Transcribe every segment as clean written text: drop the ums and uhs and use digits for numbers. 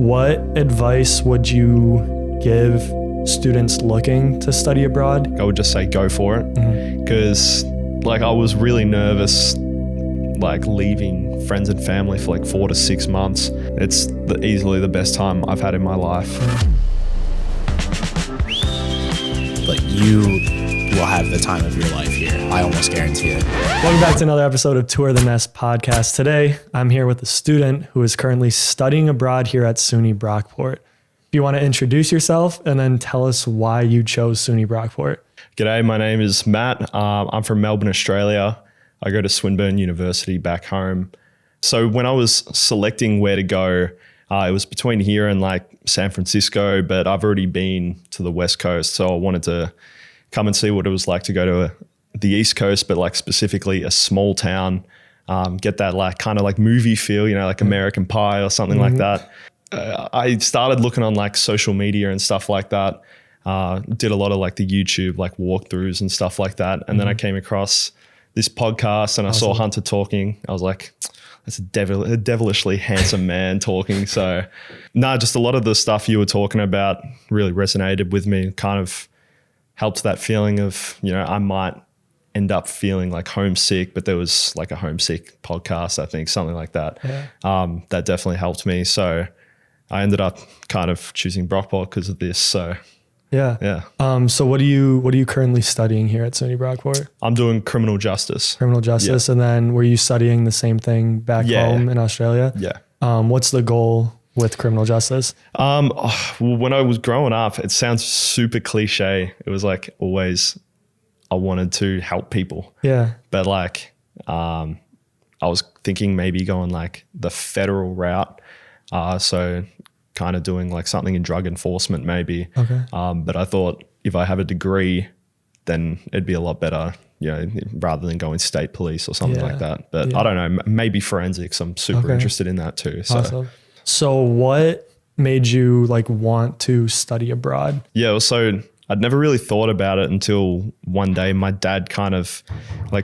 What advice would you give students looking to study abroad? I would just say go for it, because I was really nervous leaving friends and family for 4 to 6 months. It's easily the best time I've had in my life. But you will have the time of your life here. I almost guarantee it. Welcome back to another episode of Tour the Nest podcast. Today, I'm here with a student who is currently studying abroad here at SUNY Brockport. If you want to introduce yourself and then tell us why you chose SUNY Brockport. G'day, my name is Matt. I'm from Melbourne, Australia. I go to Swinburne University back home. So when I was selecting where to go, it was between here and San Francisco, but I've already been to the West Coast. So I wanted to come and see what it was like to go to the East Coast, but specifically a small town, get that kind of movie feel, American Pie or something like that. I started looking on social media and stuff like that. Did a lot of the YouTube walkthroughs and stuff like that. And then I came across this podcast and I saw Hunter talking. I was like, that's a devilishly handsome man talking. So just a lot of the stuff you were talking about really resonated with me, kind of helped that feeling of, I might end up feeling homesick, but there was a homesick podcast, I think, something like that. Yeah. That definitely helped me. So I ended up kind of choosing Brockport because of this. So yeah. So what are you currently studying here at SUNY Brockport? I'm doing criminal justice. Yeah. And then were you studying the same thing back home in Australia? Yeah. What's the goal with criminal justice? Well, when I was growing up, it sounds super cliche. It was always I wanted to help people. Yeah. But I was thinking maybe going the federal route. So kind of doing something in drug enforcement maybe. Okay. But I thought if I have a degree, then it'd be a lot better, rather than going state police or something like that. But I don't know, maybe forensics. I'm super interested in that too. So. Awesome. So what made you want to study abroad? Yeah, so I'd never really thought about it until one day my dad kind of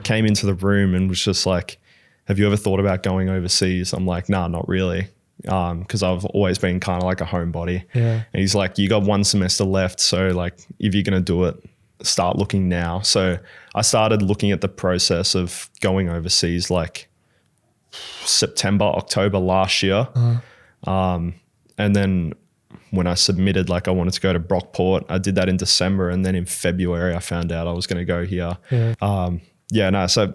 came into the room and was just like, have you ever thought about going overseas? I'm like, nah, not really. Because I've always been kind of a homebody. Yeah. And he's like, you got 1 semester left. So if you're going to do it, start looking now. So I started looking at the process of going overseas September, October last year. And then when I submitted, I wanted to go to Brockport, I did that in December. And then in February, I found out I was going to go here. Yeah. So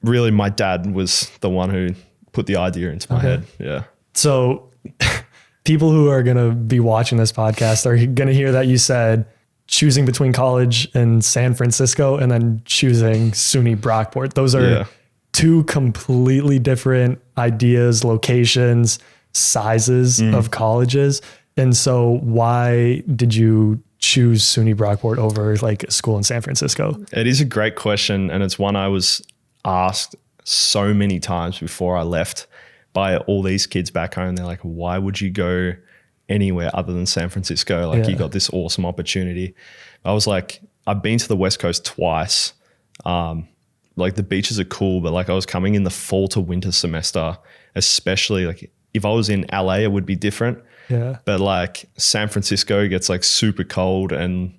really my dad was the one who put the idea into my head. Yeah. So people who are going to be watching this podcast are going to hear that you said choosing between college in San Francisco and then choosing SUNY Brockport. Those are two completely different ideas, locations, sizes of colleges. And so why did you choose SUNY Brockport over a school in San Francisco? It is a great question. And it's one I was asked so many times before I left by all these kids back home. They're like, why would you go anywhere other than San Francisco? You got this awesome opportunity. I was like, I've been to the West Coast twice. The beaches are cool, but I was coming in the fall to winter semester, especially if I was in LA, it would be different. Yeah. But San Francisco gets super cold, and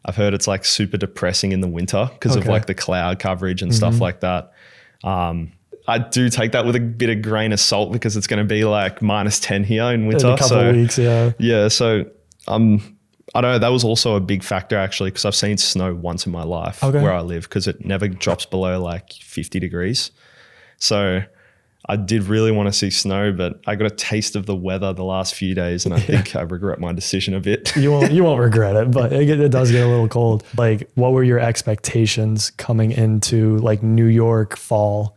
I've heard it's super depressing in the winter because of the cloud coverage and stuff like that. I do take that with a bit of grain of salt because it's going to be -10 here in winter. In a couple of weeks, yeah. Yeah, so I don't know, that was also a big factor actually because I've seen snow once in my life where I live because it never drops below 50 degrees. So I did really want to see snow, but I got a taste of the weather the last few days and I think I regret my decision a bit. You won't regret it, but it does get a little cold. What were your expectations coming into New York fall?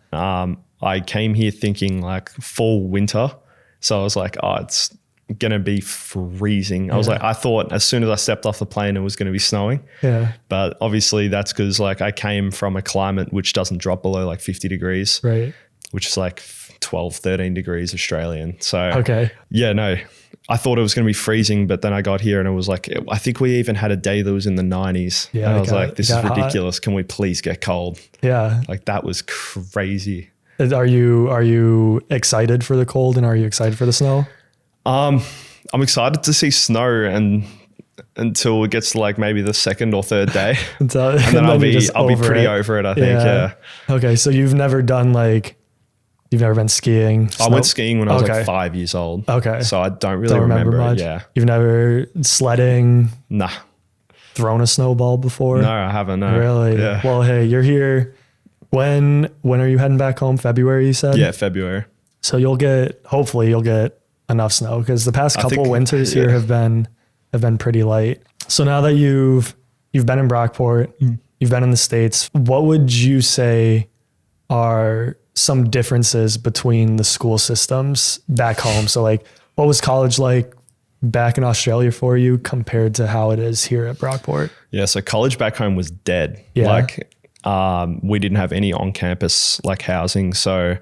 I came here thinking fall, winter. So I was like, oh, it's going to be freezing. I was I thought as soon as I stepped off the plane, it was going to be snowing. Yeah. But obviously that's because I came from a climate which doesn't drop below 50 degrees. Right. Which is 12, 13 degrees Australian. So yeah, no, I thought it was going to be freezing, but then I got here and it was I think we even had a day that was in the 90s. Yeah. And I was this is ridiculous. Hot. Can we please get cold? Yeah. That was crazy. Are you excited for the cold and are you excited for the snow? I I'm excited to see snow until it gets to like maybe the second or third day. and then I'll be pretty over it, I think. Yeah. Okay. So you've never been skiing? I went skiing when I was like 5 years old. Okay. So I don't really remember much. It. Yeah. You've never sledding? Nah. Thrown a snowball before? No, I haven't. No. Really? Yeah. Well, hey, you're here. When are you heading back home? February, you said? Yeah, February. So hopefully you'll get enough snow, because the past couple winters here have been pretty light. So now that you've been in Brockport, you've been in the States, what would you say are some differences between the school systems back home? So like, what was college like back in Australia for you compared to how it is here at Brockport? Yeah, so college back home was dead. Yeah. Like we didn't have any on-campus like housing. So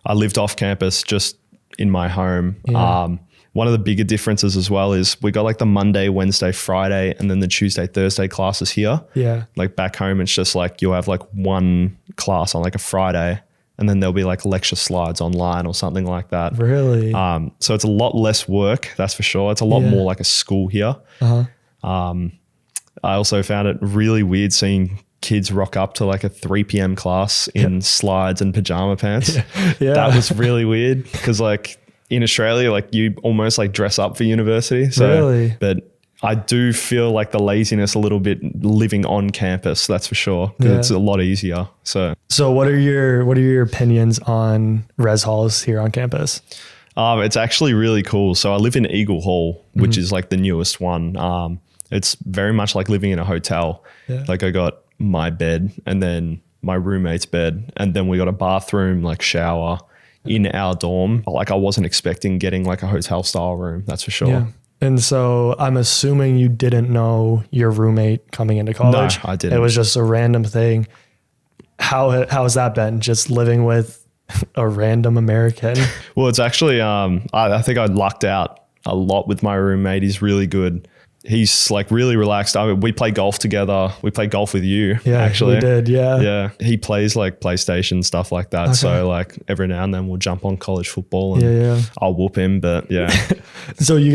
I lived off campus just in my home. Yeah. One of the bigger differences as well is we got like the Monday, Wednesday, Friday, and then the Tuesday, Thursday classes here. Yeah. Like back home, it's just like you'll have like one class on like a Friday, and then there'll be like lecture slides online or something like that. Really? So it's a lot less work, that's for sure. It's a lot more like a school here. Uh-huh. I also found it really weird seeing kids rock up to like a 3 p.m. class in slides and pajama pants. Yeah. That was really weird because like in Australia, like you almost like dress up for university. So, really? But I do feel like the laziness a little bit living on campus, that's for sure. Because it's a lot easier. So what are your opinions on res halls here on campus? It's actually really cool. So I live in Eagle Hall, which is like the newest one. It's very much like living in a hotel. Yeah. Like I got my bed and then my roommate's bed, and then we got a bathroom, like shower in our dorm. Like I wasn't expecting getting like a hotel style room, that's for sure. Yeah. And so I'm assuming you didn't know your roommate coming into college. No, I didn't. It was just a random thing. How has that been, just living with a random American? Well, it's actually, I think I lucked out a lot with my roommate. He's really good. He's like really relaxed. I mean, we play golf together. We play golf with you. Yeah, actually. We did. Yeah. Yeah. He plays like PlayStation, stuff like that. Okay. So like every now and then we'll jump on college football and I'll whoop him. But yeah. So you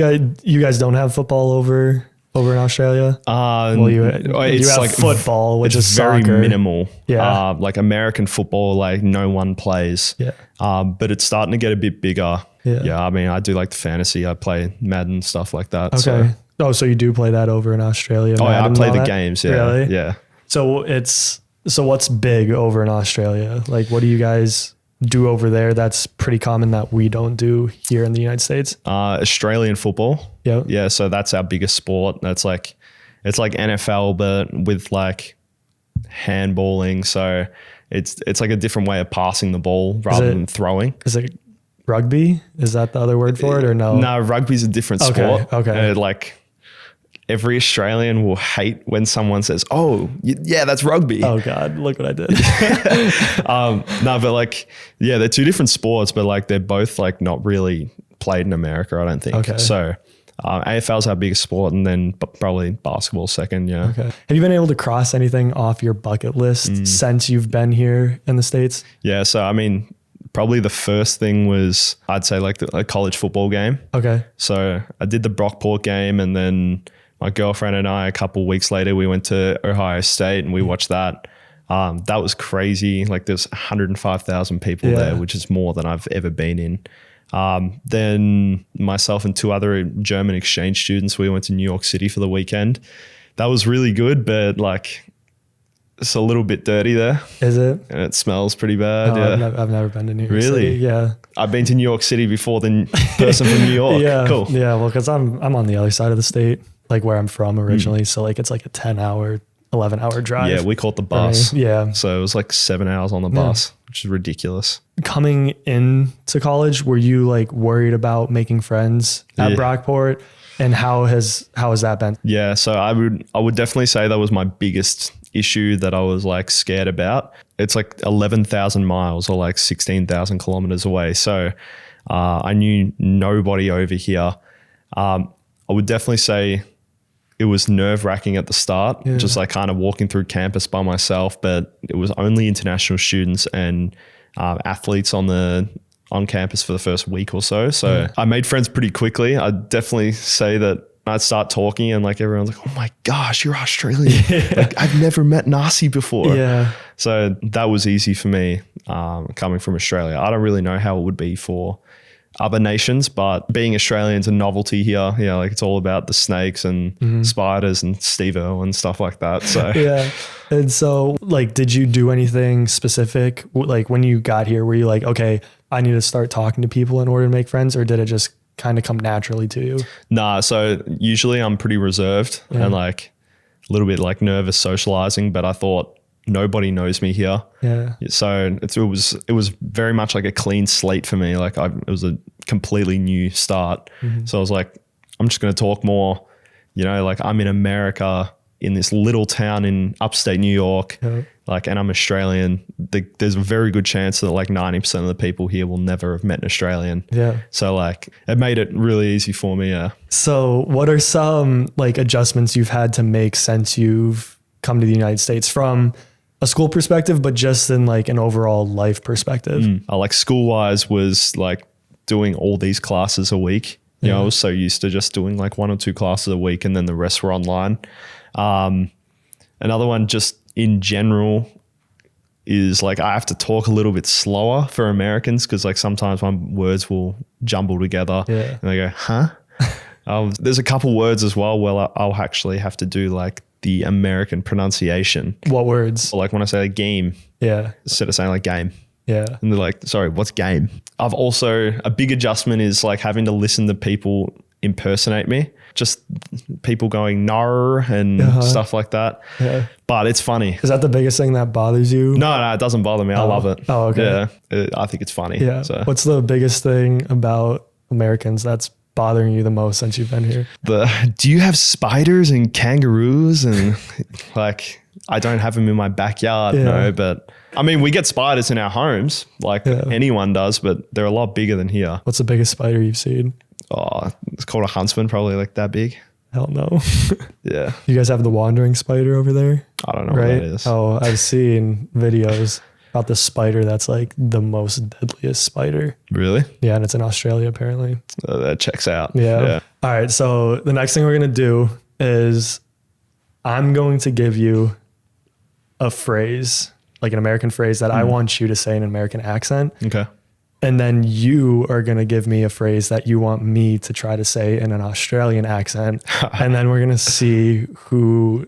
guys don't have football over in Australia? Well, you have like football, which is very soccer. minimal. Yeah. Like American football, like no one plays. Yeah. But it's starting to get a bit bigger. Yeah. Yeah. I mean, I do like the fantasy. I play Madden, stuff like that. Okay. So you do play that over in Australia? Oh, yeah, I play the games. Yeah. Really? Yeah. So what's big over in Australia? Like, what do you guys do over there that's pretty common that we don't do here in the United States? Australian football. Yeah. Yeah. So that's our biggest sport. It's like NFL, but with like handballing. So it's like a different way of passing the ball rather than throwing. Is it rugby? Is that the other word for it or no? No, rugby's a different sport. Okay. Like every Australian will hate when someone says, "Oh, yeah, that's rugby." Oh God, look what I did. No, but like, yeah, they're two different sports, but like they're both like not really played in America, I don't think. Okay. So AFL's our biggest sport, and then probably basketball second. Yeah. Okay. Have you been able to cross anything off your bucket list since you've been here in the States? Yeah. So I mean, probably the first thing was I'd say like a college football game. Okay. So I did the Brockport game, and then my girlfriend and I, a couple of weeks later, we went to Ohio State and we watched that. That was crazy. Like there's 105,000 people there, which is more than I've ever been in. Then myself and two other German exchange students, we went to New York City for the weekend. That was really good, but like it's a little bit dirty there. Is it? And it smells pretty bad. No, I've never been to New York City. Really? Yeah. I've been to New York City before the person from New York. Yeah. Cool. Yeah. Well, cause I'm on the other side of the state, like where I'm from originally. So like, it's like a 10-hour, 11-hour drive. Yeah. We caught the bus. Yeah. So it was like 7 hours on the bus, which is ridiculous. Coming into college, were you like worried about making friends at Brockport? And how has that been? Yeah. So I would definitely say that was my biggest issue that I was like scared about. It's like 11,000 miles or like 16,000 kilometers away. So I knew nobody over here. I would definitely say it was nerve-wracking at the start, just like kind of walking through campus by myself, but it was only international students and athletes on the on campus for the first week or so. So I made friends pretty quickly. I'd definitely say that I'd start talking and like everyone's like, oh my gosh, you're Australian. Like I've never met Nasi before. Yeah. So that was easy for me coming from Australia. I don't really know how it would be for other nations, but being Australian's a novelty here. Yeah, like it's all about the snakes and spiders and Steve-O and stuff like that. So yeah. And so like, did you do anything specific? Like when you got here, were you like, okay, I need to start talking to people in order to make friends, or did it just kind of come naturally to you? Nah, so usually I'm pretty reserved and like a little bit like nervous socializing, but I thought nobody knows me here. Yeah. So it was very much like a clean slate for me. Like it was a completely new start. So I was like, I'm just going to talk more, you know, like I'm in America in this little town in upstate New York, like, and I'm Australian. There's a very good chance that like 90% of the people here will never have met an Australian. Yeah. So like it made it really easy for me. Yeah. So what are some like adjustments you've had to make since you've come to the United States from a school perspective, but just in like an overall life perspective? Like school wise was like doing all these classes a week. You know, I was so used to just doing like 1 or 2 classes a week and then the rest were online. Another one just in general is like I have to talk a little bit slower for Americans because like sometimes my words will jumble together and they go, huh? There's a couple words as well where I'll actually have to do like the American pronunciation. What words? Like when I say like game, instead of saying like game. Yeah. And they're like, sorry, what's game? I've also, a big adjustment is like having to listen to people impersonate me. Just people going nar and stuff like that. Yeah. But it's funny. Is that the biggest thing that bothers you? No, it doesn't bother me. I love it. Oh, okay. Yeah. I think it's funny. Yeah. So. What's the biggest thing about Americans that's bothering you the most since you've been here? Do you have spiders and kangaroos? And like, I don't have them in my backyard, no, but I mean, we get spiders in our homes, like anyone does, but they're a lot bigger than here. What's the biggest spider you've seen? Oh, it's called a huntsman, probably like that big. Hell no. Yeah. You guys have the wandering spider over there? I don't know what that is. Oh, I've seen videos about the spider that's like the most deadliest spider. Really? Yeah, and it's in Australia apparently. That checks out. Yeah. All right, so the next thing we're going to do is I'm going to give you a phrase, like an American phrase that I want you to say in an American accent. Okay. And then you are going to give me a phrase that you want me to try to say in an Australian accent. And then we're going to see who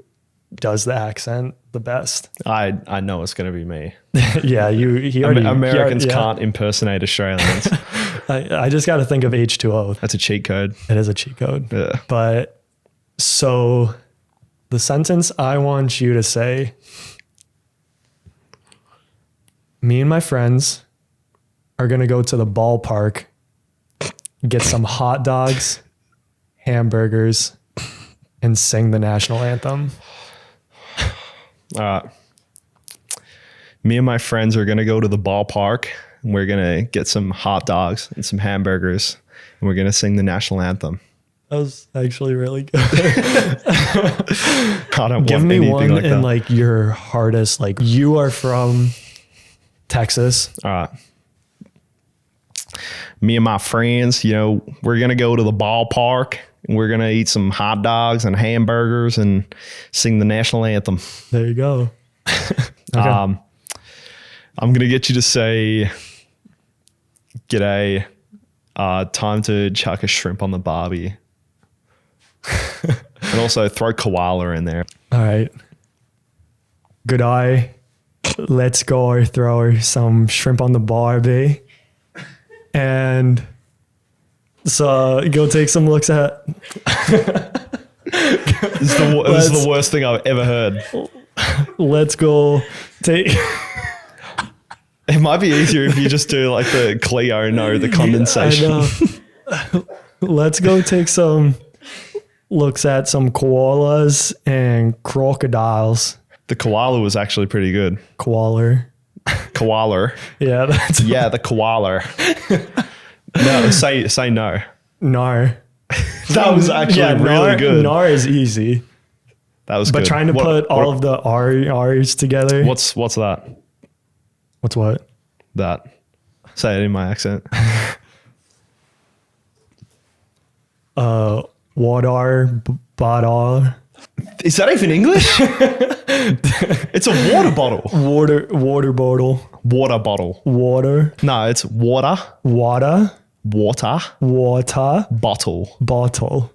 does the accent the best. I know it's going to be me. Yeah. Americans can't impersonate Australians. I just got to think of H2O. That's a cheat code. It is a cheat code. Yeah. But so the sentence I want you to say, me and my friends are going to go to the ballpark, get some hot dogs, hamburgers, and sing the national anthem. All right. Me and my friends are going to go to the ballpark and we're going to get some hot dogs and some hamburgers and we're going to sing the national anthem. That was actually really good. I don't Give want me anything one like in that. like your hardest, like you are from Texas. All right. Me and my friends, you know, we're going to go to the ballpark and we're going to eat some hot dogs and hamburgers and sing the national anthem. There you go. Okay. I'm going to get you to say, g'day, time to chuck a shrimp on the barbie. And also throw koala in there. All right. Good eye. Let's go throw some shrimp on the barbie. And so go take some looks at. This is the worst thing I've ever heard. Let's go take. It might be easier if you just do like the Cleo, the condensation. I know. Let's go take some looks at some koalas and crocodiles. The koala was actually pretty good. Koaler. Koala. Yeah, that's Yeah, the koala. No, say no. Nar. That was actually really good. Nar is easy. That was But good. trying to put all of the R's together. What's that? What's what? That. Say it in my accent. Water bottle. Is that even English? It's a water bottle. Water bottle. Water bottle. Water. No, it's water. Water. Water. Water. Bottle. Bottle.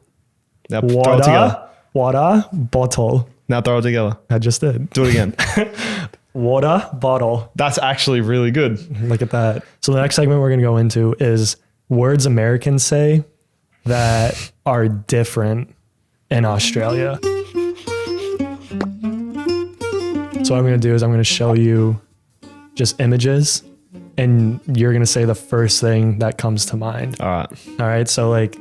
Now throw it together. Water bottle. Now throw it together. I just did. Do it again. Water bottle. That's actually really good. Look at that. So the next segment we're going to go into is words Americans say that are different in Australia. So what I'm going to do is I'm going to show you just images and you're going to say the first thing that comes to mind. All right. All right. So like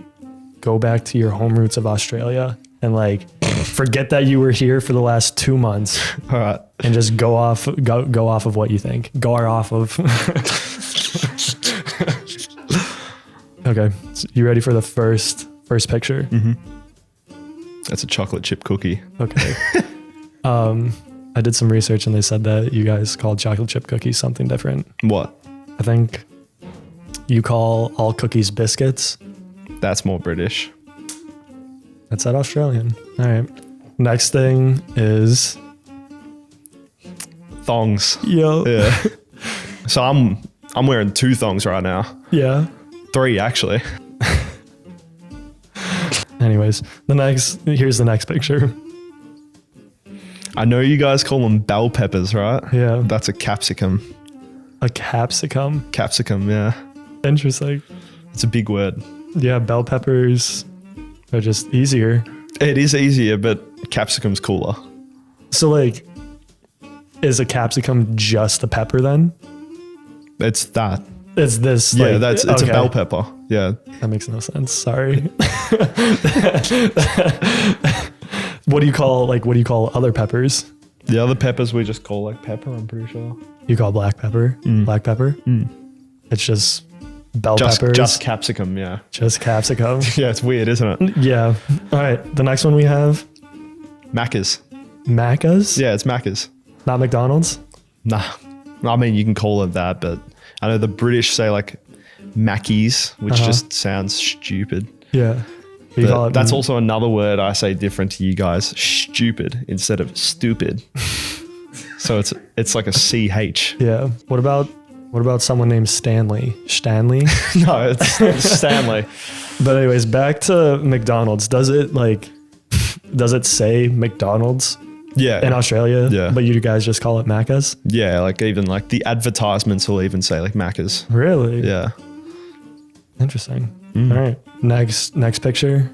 go back to your home roots of Australia and like forget that you were here for the last 2 months. All right. And just go off of what you think. Go off of. Okay. So you ready for the first picture? Mm-hmm. That's a chocolate chip cookie. Okay. I did some research and they said that you guys called chocolate chip cookies something different. What? I think you call all cookies biscuits. That's more British. That's that Australian. All right. Next thing is Thongs. yo. Yeah. So I'm wearing 2 thongs right now. Yeah. 3 actually. Anyways, here's the next picture. I know you guys call them bell peppers, right? Yeah. That's a capsicum. A capsicum. Capsicum, yeah. Interesting. It's a big word. Yeah, bell peppers are just easier. It is easier, but capsicum's cooler. So like, is a capsicum just a pepper then? It's that. It's this. Yeah, like, it's a bell pepper. Yeah. That makes no sense. Sorry. What do you call other peppers? The other peppers we just call like pepper, I'm pretty sure. You call black pepper? Black pepper? It's just bell peppers. Just capsicum, yeah. Just capsicum. Yeah, it's weird, isn't it? Yeah. All right. The next one we have Macca's. Macca's? Yeah, it's Macca's. Not McDonald's? Nah. I mean, you can call it that, but I know the British say like Mackies, which just sounds stupid. Yeah. You call it That's also another word I say different to you guys. Stupid instead of stupid. So it's like a CH. Yeah. What about someone named Stanley? Stanley? No, it's Stanley. But anyways, back to McDonald's. Does it say McDonald's Yeah. in Australia? Yeah. But you guys just call it Macca's? Yeah, like even like the advertisements will even say like Macca's. Really? Yeah. Interesting. All right. Next picture.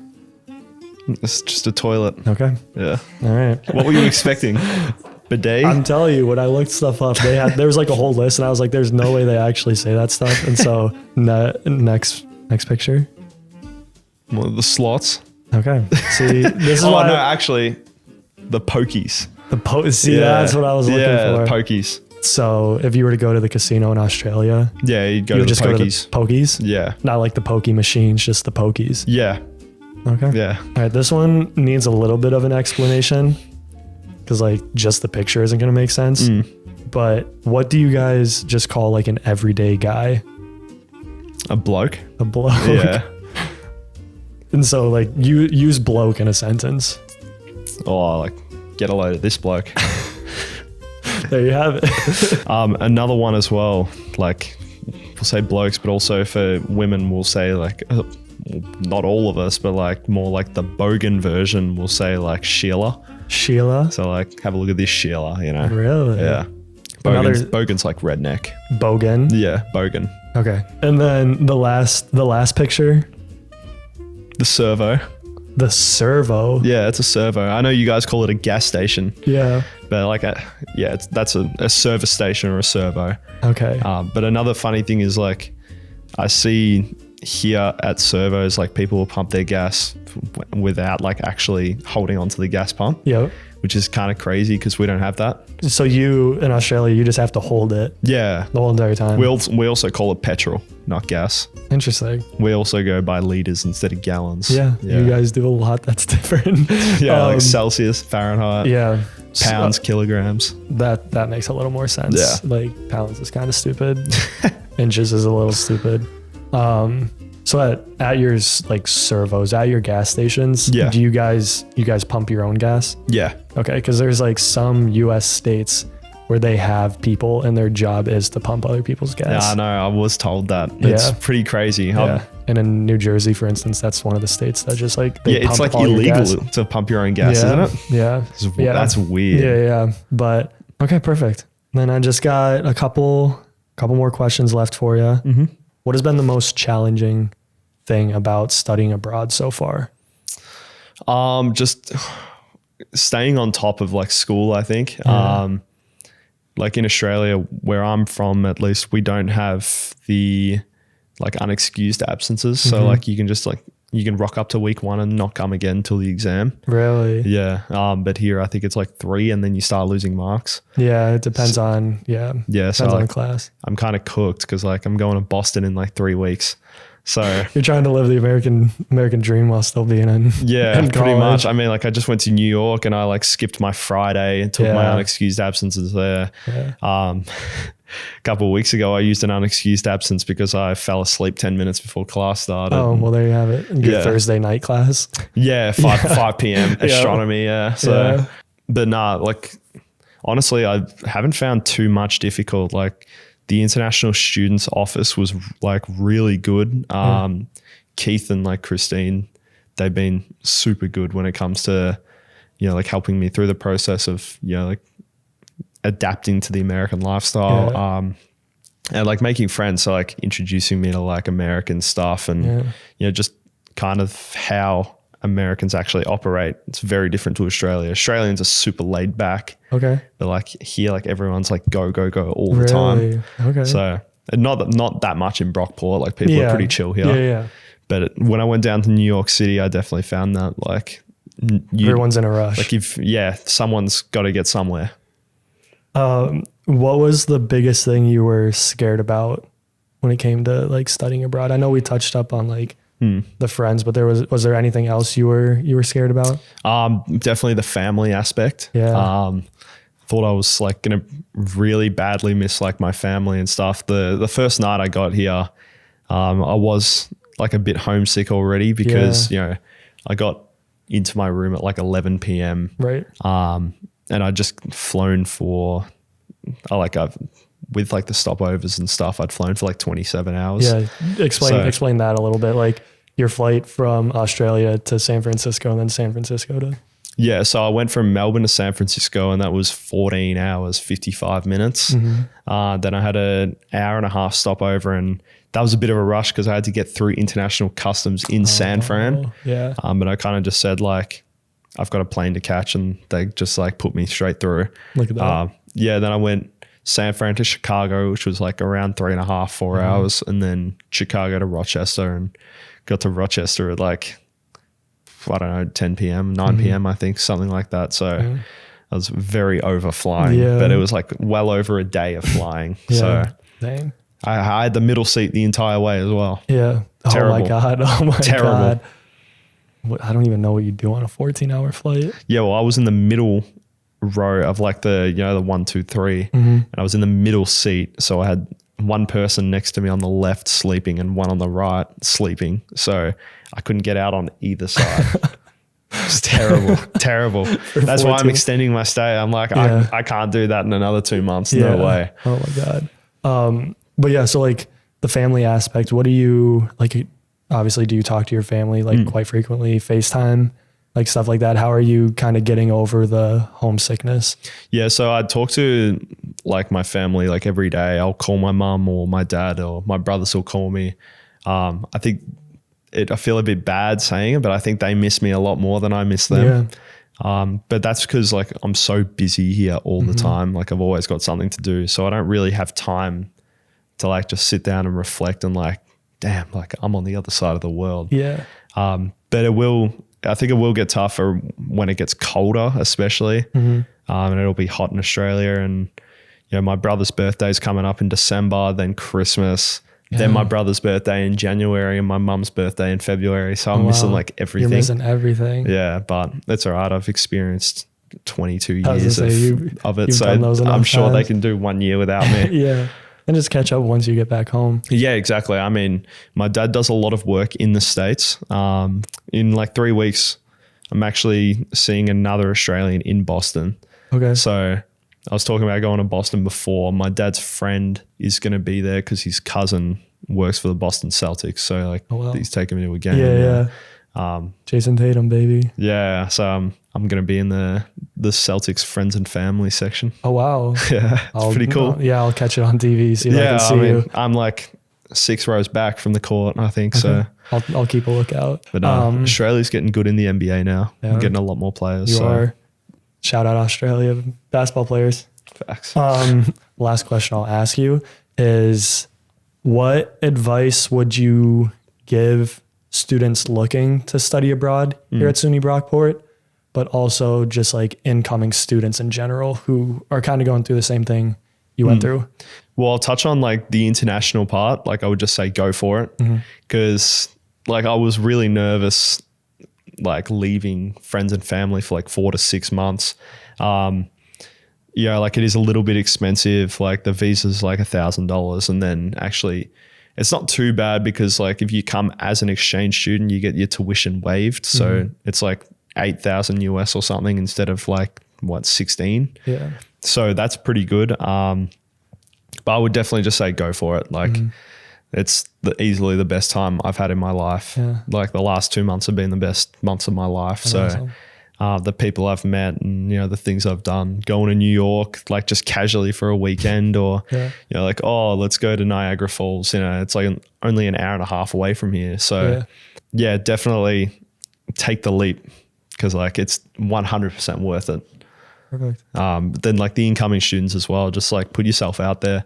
It's just a toilet. Okay. Yeah. All right. What were you expecting? Bidet? I'm telling you, when I looked stuff up, there was like a whole list and I was like, there's no way they actually say that stuff. And so next picture. One of the slots. Okay. See, this is Oh why no, actually the pokies. that's what I was looking Yeah, for. pokies. So if you were to go to the casino in Australia, Yeah, you'd go you to would the just go to the pokies. pokies? Yeah. Not like the pokey machines, just the pokies. Yeah. Okay. Yeah. All right. This one needs a little bit of an explanation because like just the picture isn't going to make sense. But what do you guys just call like an everyday guy? A bloke. A bloke. Yeah. And so like you use bloke in a sentence. Oh, like get a load of this bloke. There you have it. Another one as well, like we'll say blokes, but also for women we'll say like, not all of us, but like more like the bogan version, we'll say like Sheila. Sheila. So like, have a look at this Sheila, you know? Really? Yeah. Bogan's like redneck. Bogan. Yeah, bogan. Okay. And then the last picture. The servo. The servo. Yeah, it's a servo. I know you guys call it a gas station, Yeah. but like, that's a service station or a servo. Okay. But another funny thing is like, I see here at servos, like people will pump their gas without like actually holding onto the gas pump, Yep. which is kind of crazy because we don't have that. So you in Australia, you just have to hold it Yeah. the whole entire time. We also call it petrol, not gas. Interesting. We also go by liters instead of gallons. Yeah. You guys do a lot that's different. Yeah, like Celsius, Fahrenheit, Yeah. pounds, kilograms. That makes a little more sense. Yeah. Like pounds is kind of stupid. inches is a little stupid. So at your like servos, at your gas stations, do you guys pump your own gas? Yeah. Okay, because there's like some U.S. states where they have people and their job is to pump other people's gas. Yeah, I know. I was told that. It's pretty crazy. Yeah. And in New Jersey, for instance, that's one of the states that just like it's like illegal to pump your own gas, isn't it? Yeah. That's weird. Yeah. But okay, perfect. Then I just got a couple more questions left for you. Mm-hmm. What has been the most challenging thing about studying abroad so far? Just staying on top of like school, I think. Like in Australia, where I'm from, at least, we don't have the like unexcused absences. So like you can rock up to week 1 and not come again until the exam. Really? Yeah. But here I think it's like 3 and then you start losing marks. Yeah, it depends on depends on class. I'm kind of cooked because like I'm going to Boston in like 3 weeks. So you're trying to live the American dream while still being in pretty much. I mean, like I just went to New York and I like skipped my Friday and took my unexcused absences there. A couple of weeks ago, I used an unexcused absence because I fell asleep 10 minutes before class started. Oh, well, there you have it. Your Thursday night class. Yeah, 5 p.m. astronomy. So, but nah, like honestly, I haven't found too much difficult. Like the international students office was like really good. Keith and like Christine, they've been super good when it comes to, like helping me through the process of, like adapting to the American lifestyle, and like making friends. So like introducing me to like American stuff and, just kind of how Americans actually operate. It's very different to Australia. Australians are super laid back. Okay. But like here, like everyone's like go all the time. Okay. So not that much in Brockport. Like people are pretty chill here. Yeah. But when I went down to New York City, I definitely found that like everyone's in a rush. Like someone's got to get somewhere. What was the biggest thing you were scared about when it came to like studying abroad? I know we touched up on like the friends, but was there anything else you were scared about? Definitely the family aspect. Yeah. Thought I was like gonna really badly miss like my family and stuff. The first night I got here, I was like a bit homesick already because I got into my room at like 11 p.m. Right. And I just flown for with like the stopovers and stuff, I'd flown for like 27 hours. Yeah. Explain that a little bit. Like your flight from Australia to San Francisco and then San Francisco to. Yeah. So I went from Melbourne to San Francisco and that was 14 hours, 55 minutes. Mm-hmm. Then I had an hour and a half stopover and that was a bit of a rush because I had to get through international customs in San Fran. Yeah. But I kind of just said like, I've got a plane to catch and they just like put me straight through. Look at that. Then I went San Fran to Chicago, which was like around 3.5, 4 hours. And then Chicago to Rochester and got to Rochester at like, I don't know, 10 p.m., 9 p.m., I think, something like that. So I was very over flying, but it was like well over a day of flying. So dang. I had the middle seat the entire way as well. Yeah. Terrible. Oh my God. Terrible. God. I don't even know what you do on a 14-hour flight. Yeah, well, I was in the middle row of like the 1, 2, 3, and I was in the middle seat. So I had one person next to me on the left sleeping and one on the right sleeping. So I couldn't get out on either side. It's terrible. That's why I'm extending my stay. I'm like, I can't do that in another 2 months. No way. Oh my God. But yeah, so like the family aspect, what do you like? Obviously, do you talk to your family like quite frequently, FaceTime, like stuff like that? How are you kind of getting over the homesickness? Yeah, so I talk to like my family like every day. I'll call my mum or my dad or my brothers will call me. I think I feel a bit bad saying it, but I think they miss me a lot more than I miss them. Yeah. But that's because like I'm so busy here all the time. Like I've always got something to do. So I don't really have time to like just sit down and reflect and like, damn, like I'm on the other side of the world. Yeah. But I think it will get tougher when it gets colder, especially. And it'll be hot in Australia. And, my brother's birthday is coming up in December, then Christmas, then my brother's birthday in January and my mum's birthday in February. So I'm missing like everything. You're missing everything. Yeah, but that's all right. I've experienced 22 years of it. So I'm sure they can do 1 year without me. Yeah. And just catch up once you get back home. Yeah, exactly. I mean, my dad does a lot of work in the States. In like 3 weeks, I'm actually seeing another Australian in Boston. Okay. So I was talking about going to Boston before. My dad's friend is going to be there because his cousin works for the Boston Celtics. So like he's taking me to a game. Yeah. Jason Tatum, baby. Yeah. So I'm going to be in the Celtics friends and family section. Oh, wow. Yeah. It's pretty cool. I'll catch it on TV. See if I can see you. I'm like 6 rows back from the court, I think. Okay. So I'll keep a lookout. But Australia's getting good in the NBA now. Yeah. We're getting a lot more players. You are. Shout out Australia basketball players. Facts. Last question I'll ask you is, what advice would you give students looking to study abroad here at SUNY Brockport, but also just like incoming students in general who are kind of going through the same thing you went through? Well, I'll touch on like the international part. Like I would just say go for it, because like I was really nervous like leaving friends and family for like 4 to 6 months. Yeah, like it is a little bit expensive. Like the visa's like $1,000, and then actually it's not too bad because like if you come as an exchange student, you get your tuition waived. So it's like 8,000 US or something instead of like 16. Yeah. So that's pretty good. But I would definitely just say go for it. Like it's easily the best time I've had in my life. Yeah. Like the last 2 months have been the best months of my life. That's awesome. The people I've met and, the things I've done, going to New York, like just casually for a weekend, or, like, oh, let's go to Niagara Falls. It's like only an hour and a half away from here. So yeah, definitely take the leap, because like it's 100% worth it. Perfect. But then like the incoming students as well, just like put yourself out there.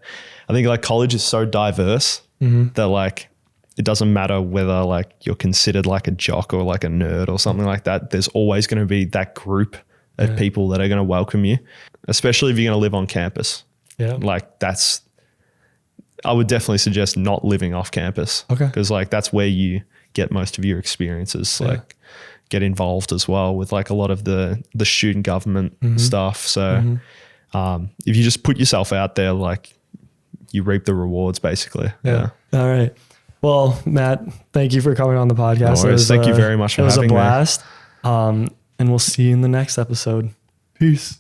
I think like college is so diverse that like, it doesn't matter whether like you're considered like a jock or like a nerd or something like that. There's always going to be that group of people that are going to welcome you, especially if you're going to live on campus. Yeah. Like I would definitely suggest not living off campus. Okay. Because like that's where you get most of your experiences. Like get involved as well with like a lot of the student government stuff. So if you just put yourself out there, like you reap the rewards basically. Yeah. All right. Well, Matt, thank you for coming on the podcast. No worries. Thank you very much for having me. It was a blast. And we'll see you in the next episode. Peace.